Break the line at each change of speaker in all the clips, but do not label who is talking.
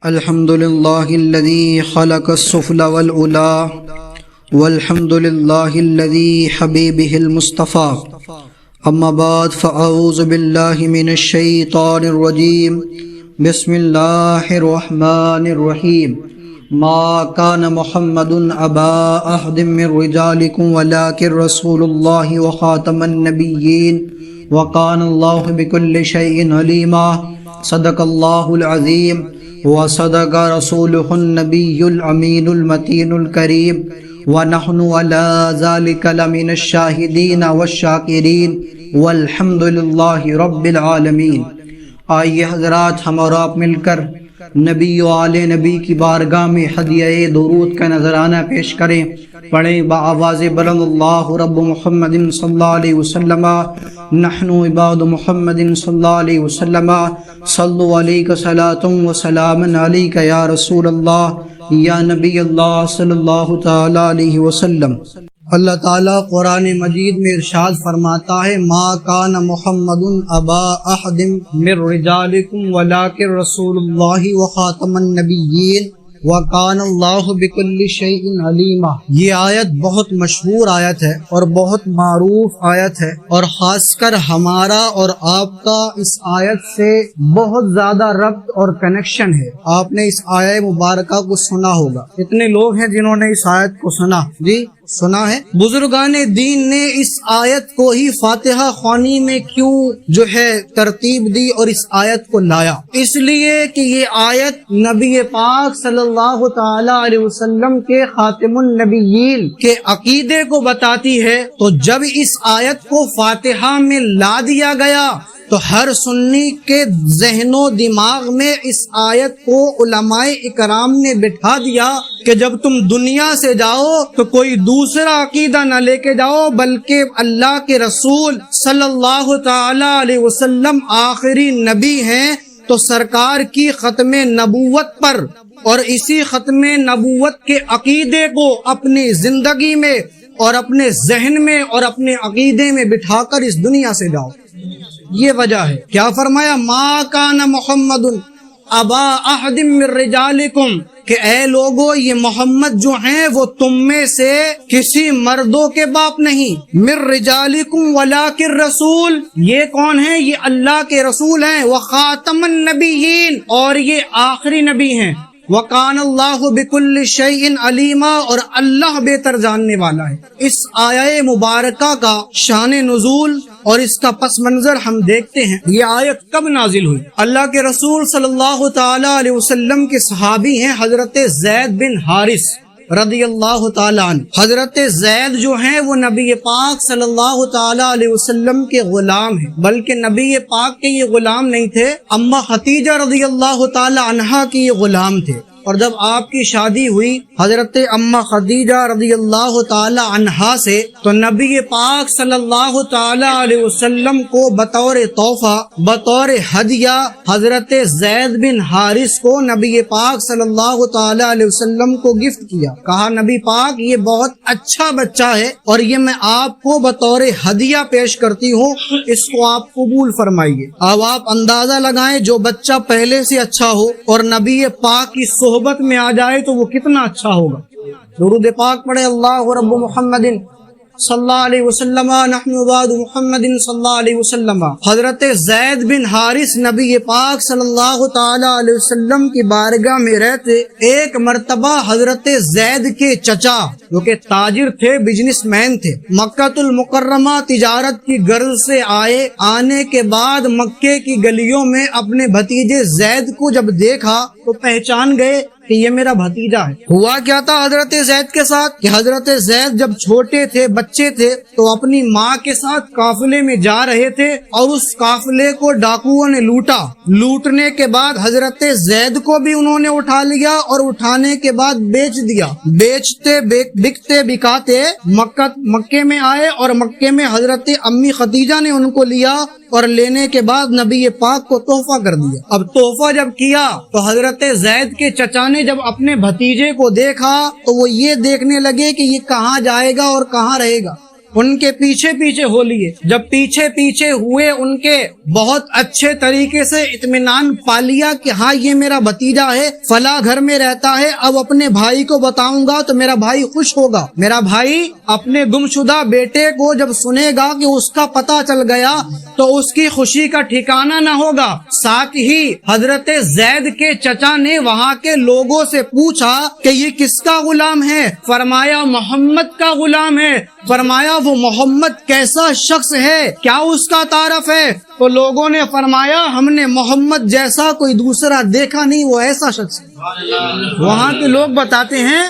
الحمد لله الذي خلق السفل والعلا والحمد لله الذي حبيبه المصطفى أما بعد فأعوذ بالله من الشيطان الرجيم بسم الله الرحمن الرحيم ما كان محمد أبا أحد من رجالكم ولكن رسول الله وخاتم النبيين وكان الله بكل شيء عليما صدق الله العظيم وصدق رسوله النبي الأمين المتين الكريم ونحن على ذلك لمن الشاهدين والشاكرين والحمد لله رب العالمین۔ آئیے حضرات، ہم اور آپ مل کر نبی و آل نبی کی بارگاہ میں ہدیہ درود کا نذرانہ پیش کریں۔ پڑھیں بآواز بلند اللہ رب محمد صلی اللہ علیہ وسلم نحن عباد محمد صلی اللہ علیہ وسلم صلو علیک صلاۃ و سلام علیک یا رسول اللہ یا نبی اللہ صلی اللہ تعالی علیہ وسلم۔ اللہ تعالیٰ قرآن مجید میں ارشاد فرماتا ہے ما کان محمد ابا احد من رجالکم ولکن رسول اللہ وخاتم النبیین وکان اللہ بکل شیء علیما۔ یہ آیت بہت مشہور آیت ہے اور بہت معروف آیت ہے، اور خاص کر ہمارا اور آپ کا اس آیت سے بہت زیادہ ربط اور کنیکشن ہے۔ آپ نے اس آیت مبارکہ کو سنا ہوگا۔ کتنے لوگ ہیں جنہوں نے اس آیت کو سنا؟ جی سنا ہے۔ بزرگان دین نے اس آیت کو ہی فاتحہ خوانی میں کیوں ترتیب دی اور اس آیت کو لایا؟ اس لیے کہ یہ آیت نبی پاک صلی اللہ تعالی علیہ وسلم کے خاتم النبیین کے عقیدے کو بتاتی ہے۔ تو جب اس آیت کو فاتحہ میں لا دیا گیا تو ہر سنی کے ذہن و دماغ میں اس آیت کو علماء اکرام نے بٹھا دیا کہ جب تم دنیا سے جاؤ تو کوئی دوسرا عقیدہ نہ لے کے جاؤ، بلکہ اللہ کے رسول صلی اللہ تعالی علیہ وسلم آخری نبی ہیں، تو سرکار کی ختم نبوت پر اور اسی ختم نبوت کے عقیدے کو اپنی زندگی میں اور اپنے ذہن میں اور اپنے عقیدے میں بٹھا کر اس دنیا سے جاؤ۔ یہ وجہ ہے۔ کیا فرمایا؟ ما کان محمد ابا احد من رجالکم، کہ اے لوگو یہ محمد جو ہیں وہ تم میں سے کسی مردوں کے باپ نہیں۔ من رجالکم ولکن رسول، یہ کون ہیں؟ یہ اللہ کے رسول ہیں۔ وخاتم النبیین، اور یہ آخری نبی ہیں۔ وَقَانَ اللَّهُ بِكُلِّ شَيْءٍ عَلِيمًا، اور اللہ بہتر جاننے والا ہے۔ اس آیہ مبارکہ کا شان نزول اور اس کا پس منظر ہم دیکھتے ہیں۔ یہ آیت کب نازل ہوئی؟ اللہ کے رسول صلی اللہ تعالی علیہ وسلم کے صحابی ہیں حضرت زید بن حارث رضی اللہ تعالیٰ عنہ۔ حضرت زید جو ہیں وہ نبی پاک صلی اللہ تعالیٰ علیہ وسلم کے غلام ہیں، بلکہ نبی پاک کے یہ غلام نہیں تھے، اما خدیجہ رضی اللہ تعالیٰ عنہا کی یہ غلام تھے۔ اور جب آپ کی شادی ہوئی حضرت اما خدیجہ رضی اللہ تعالی عنہا سے، تو نبی پاک صلی اللہ تعالی علیہ وسلم کو بطور تحفہ، بطور ہدیہ حضرت زید بن حارث کو نبی پاک صلی اللہ تعالی علیہ وسلم کو گفٹ کیا۔ کہا نبی پاک یہ بہت اچھا بچہ ہے اور یہ میں آپ کو بطور ہدیہ پیش کرتی ہوں، اس کو آپ قبول فرمائیے۔ اب آپ اندازہ لگائیں جو بچہ پہلے سے اچھا ہو اور نبی پاک کی صحبت میں آ جائے تو وہ کتنا اچھا ہوگا۔ درود پاک پڑھے اللہ رب محمد صلی اللہ علیہ وسلم نحن عباد محمد صلی اللہ علیہ وسلم۔ حضرت زید بن حارث نبی پاک صلی اللہ تعالی علیہ وسلم کی بارگاہ میں رہتے، ایک مرتبہ حضرت زید کے چچا جو کہ تاجر تھے، بزنس مین تھے، مکہ المکرمہ تجارت کی غرض سے آئے۔ آنے کے بعد مکے کی گلیوں میں اپنے بھتیجے زید کو جب دیکھا تو پہچان گئے کہ یہ میرا بھتیجا ہے۔ ہوا کیا تھا حضرت زید کے ساتھ کہ حضرت زید جب چھوٹے تھے، بچے تھے، تو اپنی ماں کے ساتھ قافلے میں جا رہے تھے اور اس قافلے کو ڈاکوؤں نے لوٹا۔ لوٹنے کے بعد حضرت زید کو بھی انہوں نے اٹھا لیا اور اٹھانے کے بعد بیچ دیا۔ بیچتے بکتے بکاتے مکے میں آئے اور مکے میں حضرت امی خدیجہ نے ان کو لیا اور لینے کے بعد نبی پاک کو تحفہ کر دیا۔ اب تحفہ جب کیا تو حضرت زید کے چچا نے جب اپنے بھتیجے کو دیکھا تو وہ یہ دیکھنے لگے کہ یہ کہاں جائے گا اور کہاں رہے گا۔ ان کے پیچھے پیچھے ہو لیے. جب پیچھے پیچھے ہوئے ان کے بہت اچھے طریقے سے اطمینان پا لیا کہ ہاں یہ میرا بھتیجا ہے، فلاں گھر میں رہتا ہے، اب اپنے بھائی کو بتاؤں گا تو میرا بھائی خوش ہوگا. میرا بھائی اپنے گمشدہ بیٹے کو جب سنے گا کہ اس کا پتہ چل گیا تو اس کی خوشی کا ٹھکانہ نہ ہوگا. ساتھ ہی حضرت زید کے چچا نے وہاں کے لوگوں سے پوچھا کہ یہ کس کا غلام ہے؟ فرمایا محمد کا غلام ہے. فرمایا وہ محمد کیسا شخص ہے، کیا اس کا تعارف ہے؟ تو لوگوں نے فرمایا ہم نے محمد جیسا کوئی دوسرا دیکھا نہیں، وہ ایسا شخص ہے. وہاں کے لوگ بتاتے ہیں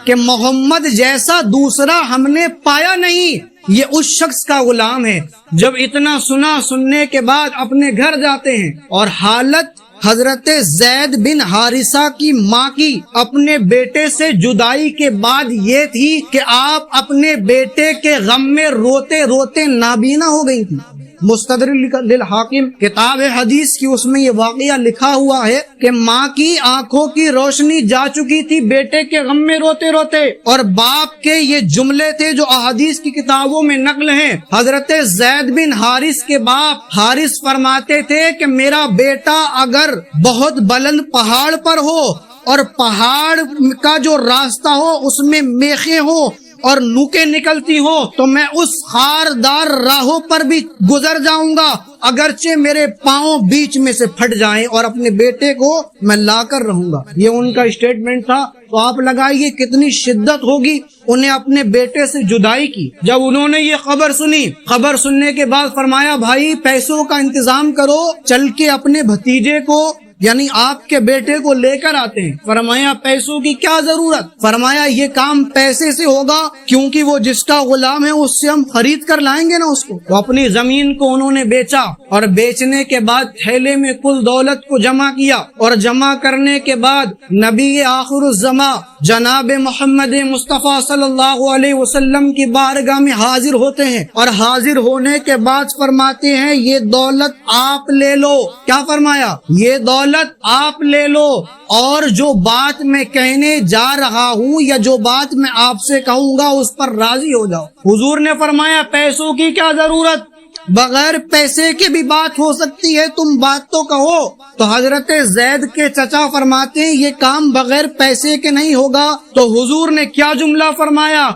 کہ محمد جیسا دوسرا ہم نے پایا نہیں، یہ اس شخص کا غلام ہے. جب اتنا سننے کے بعد اپنے گھر جاتے ہیں اور حالت حضرت زید بن حارثہ کی ماں کی اپنے بیٹے سے جدائی کے بعد یہ تھی کہ آپ اپنے بیٹے کے غم میں روتے روتے نابینا ہو گئی تھی. مستدرک للحاکم کتاب حدیث کی اس میں یہ واقعہ لکھا ہوا ہے کہ ماں کی آنکھوں کی روشنی جا چکی تھی بیٹے کے غم میں روتے روتے، اور باپ کے یہ جملے تھے جو احادیث کی کتابوں میں نقل ہیں. حضرت زید بن حارث کے باپ حارث فرماتے تھے کہ میرا بیٹا اگر بہت بلند پہاڑ پر ہو اور پہاڑ کا جو راستہ ہو اس میں میخیں ہو اور نوکیں نکلتی ہو تو میں اس خاردار راہوں پر بھی گزر جاؤں گا، اگرچہ میرے پاؤں بیچ میں سے پھٹ جائیں، اور اپنے بیٹے کو میں لا کر رہوں گا. یہ ان کا اسٹیٹمنٹ تھا. تو آپ لگائیے کتنی شدت ہوگی انہیں اپنے بیٹے سے جدائی کی. جب انہوں نے یہ خبر سننے کے بعد فرمایا بھائی پیسوں کا انتظام کرو، چل کے اپنے بھتیجے کو یعنی آپ کے بیٹے کو لے کر آتے ہیں. فرمایا پیسوں کی کیا ضرورت؟ فرمایا یہ کام پیسے سے ہوگا، کیونکہ وہ جس کا غلام ہے اس سے ہم خرید کر لائیں گے نا اس کو. تو اپنی زمین کو انہوں نے بیچا، اور بیچنے کے بعد تھیلے میں کل دولت کو جمع کیا، اور جمع کرنے کے بعد نبی آخر الزماں جناب محمد مصطفیٰ صلی اللہ علیہ وسلم کی بارگاہ میں حاضر ہوتے ہیں، اور حاضر ہونے کے بعد فرماتے ہیں یہ دولت آپ لے لو. کیا فرمایا؟ یہ دولت آپ لے لو، اور جو بات میں کہنے جا رہا ہوں یا جو بات میں آپ سے کہوں گا اس پر راضی ہو جاؤ. حضور نے فرمایا پیسوں کی کیا ضرورت، بغیر پیسے کے بھی بات ہو سکتی ہے، تم بات تو کہو. تو حضرت زید کے چچا فرماتے ہیں یہ کام بغیر پیسے کے نہیں ہوگا. تو حضور نے کیا جملہ فرمایا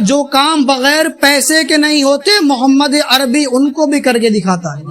جو کام بغیر پیسے کے نہیں ہوتے محمد عربی ان کو بھی کر کے دکھاتا ہے.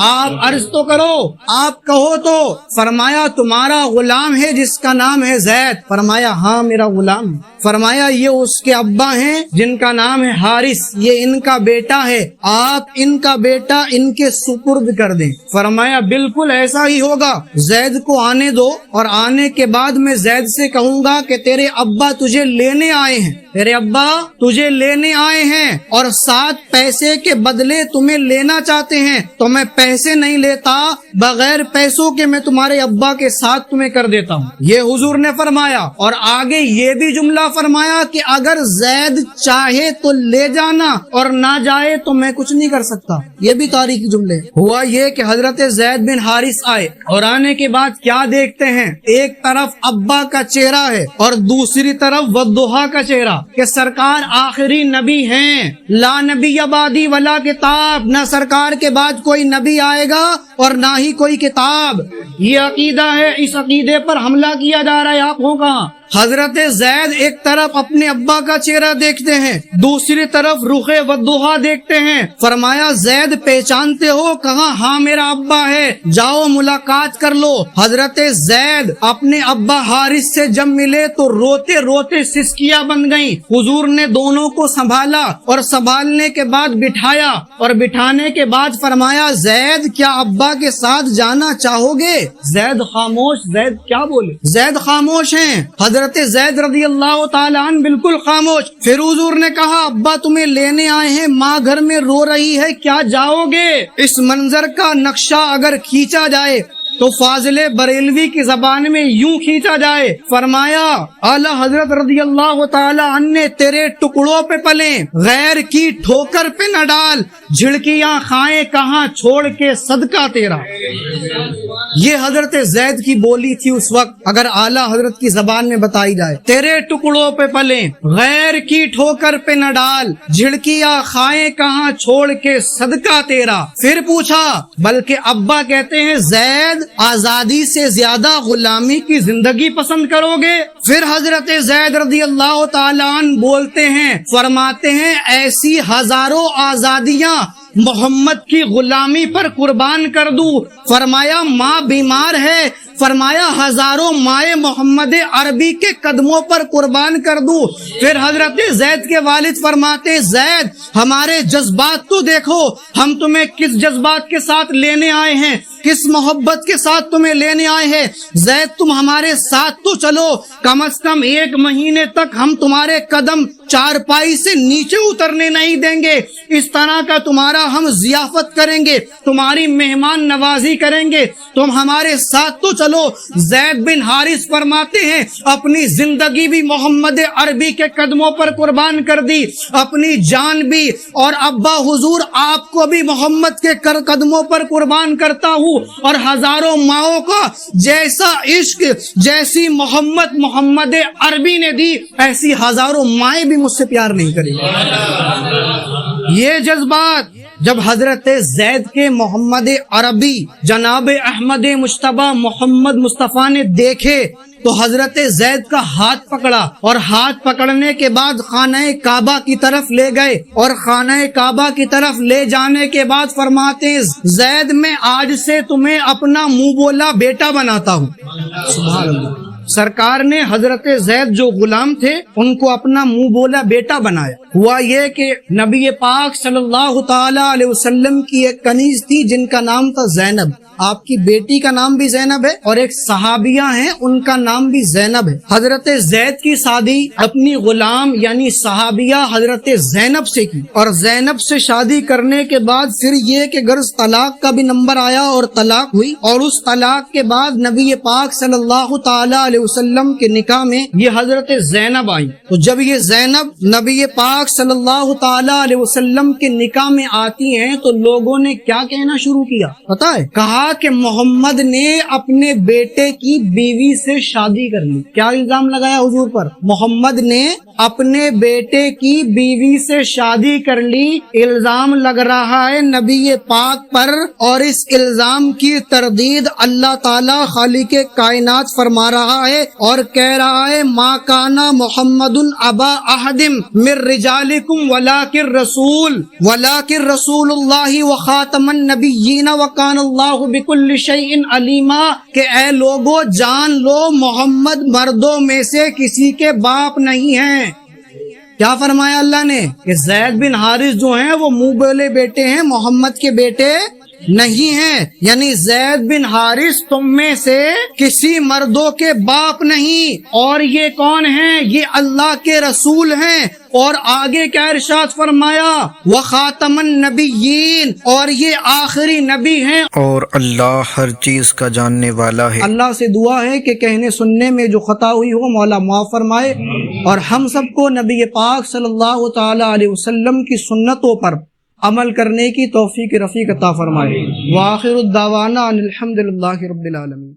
آپ عرض تو کرو، آپ کہو تو. فرمایا تمہارا غلام ہے جس کا نام ہے زید؟ فرمایا ہاں میرا غلام ہے. فرمایا یہ اس کے ابا ہیں جن کا نام ہے حارث، یہ ان کا بیٹا ہے، آپ ان کا بیٹا ان کے سپرد کر دیں. فرمایا بالکل ایسا ہی ہوگا. زید کو آنے دو، اور آنے کے بعد میں زید سے کہوں گا کہ تیرے ابا تجھے لینے آئے ہیں، تیرے ابا تجھے لینے آئے ہیں، اور ساتھ پیسے کے بدلے تمہیں لینا چاہتے ہیں. تو میں پیسے نہیں لیتا، بغیر پیسوں کے میں تمہارے ابا کے ساتھ تمہیں کر دیتا ہوں. یہ حضور نے فرمایا. اور آگے یہ بھی جملہ فرمایا کہ اگر زید چاہے تو لے جانا اور نہ جائے تو میں کچھ نہیں کر سکتا. یہ بھی تاریخی جملے. ہوا یہ کہ حضرت زید بن حارث آئے، اور آنے کے بعد کیا دیکھتے ہیں؟ ایک طرف ابا کا چہرہ ہے اور دوسری طرف ودھا کا چہرہ کہ سرکار آخری نبی ہیں، لا نبی بعدی ولا کتاب، نہ سرکار کے بعد کوئی نبی آئے گا اور نہ ہی کوئی کتاب. یہ عقیدہ ہے، اس عقیدے پر حملہ کیا جا رہا ہے. آپ ہو کہاں؟ حضرت زید ایک طرف اپنے ابا کا چہرہ دیکھتے ہیں، دوسری طرف رخ ودھا دیکھتے ہیں. فرمایا زید پہچانتے ہو؟ کہاں ہاں میرا ابا ہے، جاؤ ملاقات کر لو. حضرت زید اپنے ابا حارث سے جب ملے تو روتے روتے سسکیاں بن گئیں. حضور نے دونوں کو سنبھالا، اور سنبھالنے کے بعد بٹھایا، اور بٹھانے کے بعد فرمایا زید کیا ابا کے ساتھ جانا چاہو گے؟ زید خاموش. زید کیا بولے؟ زید خاموش ہیں. حضرت زید رضی اللہ تعالیٰ عنہ بالکل خاموش. پھر حضور نے کہا ابا تمہیں لینے آئے ہیں، ماں گھر میں رو رہی ہے، کیا جاؤ گے؟ اس منظر کا نقشہ اگر کھینچا جائے تو فاضل بریلوی کی زبان میں یوں کھینچا جائے. فرمایا اعلی حضرت رضی اللہ تعالی عنہ نے تیرے ٹکڑوں پہ پلیں، غیر کی ٹھوکر پہ نہ ڈال،
جھڑکیاں کھائیں کہاں چھوڑ کے صدقہ تیرا. یہ حضرت زید کی بولی تھی اس وقت، اگر اعلیٰ حضرت کی زبان میں بتائی جائے. تیرے ٹکڑوں پہ پلیں غیر کی ٹھوکر پہ نہ ڈال، جھڑکیاں کھائیں کہاں چھوڑ کے صدقہ تیرا. پھر پوچھا، بلکہ ابا کہتے ہیں زید آزادی سے زیادہ غلامی کی زندگی پسند کرو گے؟ پھر حضرت زید رضی اللہ تعالیٰ عنہ بولتے ہیں، فرماتے ہیں ایسی ہزاروں آزادیاں محمد کی غلامی پر قربان کر دوں. فرمایا ماں بیمار ہے، فرمایا ہزاروں مائے محمد عربی کے قدموں پر قربان کر دوں. پھر حضرت زید کے والد فرماتے ہیں زید ہمارے جذبات تو دیکھو، ہم تمہیں کس جذبات کے ساتھ لینے آئے ہیں، کس محبت کے ساتھ تمہیں لینے آئے ہیں. زید تم ہمارے ساتھ تو چلو، کم از کم 1 مہینے تک ہم تمہارے قدم چارپائی سے نیچے اترنے نہیں دیں گے. اس طرح کا تمہارا ہم ضیافت کریں گے، تمہاری مہمان نوازی کریں گے، تم ہمارے ساتھ تو چلو. زید بن حارث فرماتے ہیں اپنی زندگی بھی محمد عربی کے قدموں پر قربان کر دی، اپنی جان بھی، اور ابا حضور آپ کو بھی محمد کے قدموں پر قربان کرتا ہوں. اور ہزاروں ماؤں کا جیسا عشق، جیسی محمد عربی نے دی، ایسی ہزاروں مائیں بھی مجھ سے پیار نہیں کریں. یہ جذبات جب حضرت زید کے محمد عربی جناب احمد مجتبی محمد مصطفیٰ نے دیکھے تو حضرت زید کا ہاتھ پکڑا، اور ہاتھ پکڑنے کے بعد خانہ کعبہ کی طرف لے گئے، اور خانہ کعبہ کی طرف لے جانے کے بعد فرماتے ہیں زید میں آج سے تمہیں اپنا منہ بولا بیٹا بناتا ہوں. سبحان اللہ. سرکار نے حضرت زید جو غلام تھے ان کو اپنا منہ بولا بیٹا بنایا. ہوا یہ کہ نبی پاک صلی اللہ تعالی علیہ وسلم کی ایک کنیز تھی جن کا نام تھا زینب. آپ کی بیٹی کا نام بھی زینب ہے، اور ایک صحابیہ ہیں ان کا نام بھی زینب ہے. حضرت زید کی شادی اپنی غلام یعنی صحابیہ حضرت زینب سے کی، اور زینب سے شادی کرنے کے بعد پھر یہ کہ غرض طلاق کا بھی نمبر آیا اور طلاق ہوئی، اور اس طلاق کے بعد نبی پاک صلی اللہ تعالی علیہ وسلم کے نکاح میں یہ حضرت زینب آئی. تو جب یہ زینب نبی پاک صلی اللہ تعالی علیہ وسلم کے نکاح میں آتی ہیں تو لوگوں نے کیا کہنا شروع کیا پتا ہے؟ کہا کہ محمد نے اپنے بیٹے کی بیوی سے شادی کر لی. کیا الزام لگایا حضور پر؟ محمد نے اپنے بیٹے کی بیوی سے شادی کر لی. الزام لگ رہا ہے نبی پاک پر، اور اس الزام کی تردید اللہ تعالی خالق کائنات فرما رہا ہے اور کہہ رہا ہے ما کانا محمد ابا احد من رجالکم ولکن رسول اللہ وخاتم النبیین وکان اللہ بکل شیء علیما. کہ اے لوگو جان لو محمد مردوں میں سے کسی کے باپ نہیں ہیں. کیا فرمایا اللہ نے کہ زید بن حارث جو ہیں وہ منہ بولے بیٹے ہیں، محمد کے بیٹے نہیں ہیں. یعنی زید بن حارث تم میں سے کسی مردوں کے باپ نہیں. اور یہ کون ہیں؟ یہ اللہ کے رسول ہیں. اور آگے کیا ارشاد فرمایا؟ وخاتم النبیین، اور یہ آخری نبی ہیں،
اور اللہ ہر چیز کا جاننے والا ہے.
اللہ سے دعا ہے کہ کہنے سننے میں جو خطا ہوئی ہو مولا معاف فرمائے، اور ہم سب کو نبی پاک صلی اللہ تعالی علیہ وسلم کی سنتوں پر عمل کرنے کی توفیق رفیق عطا فرمائے. وآخر الدعوانا ان الحمد للہ رب العالمین.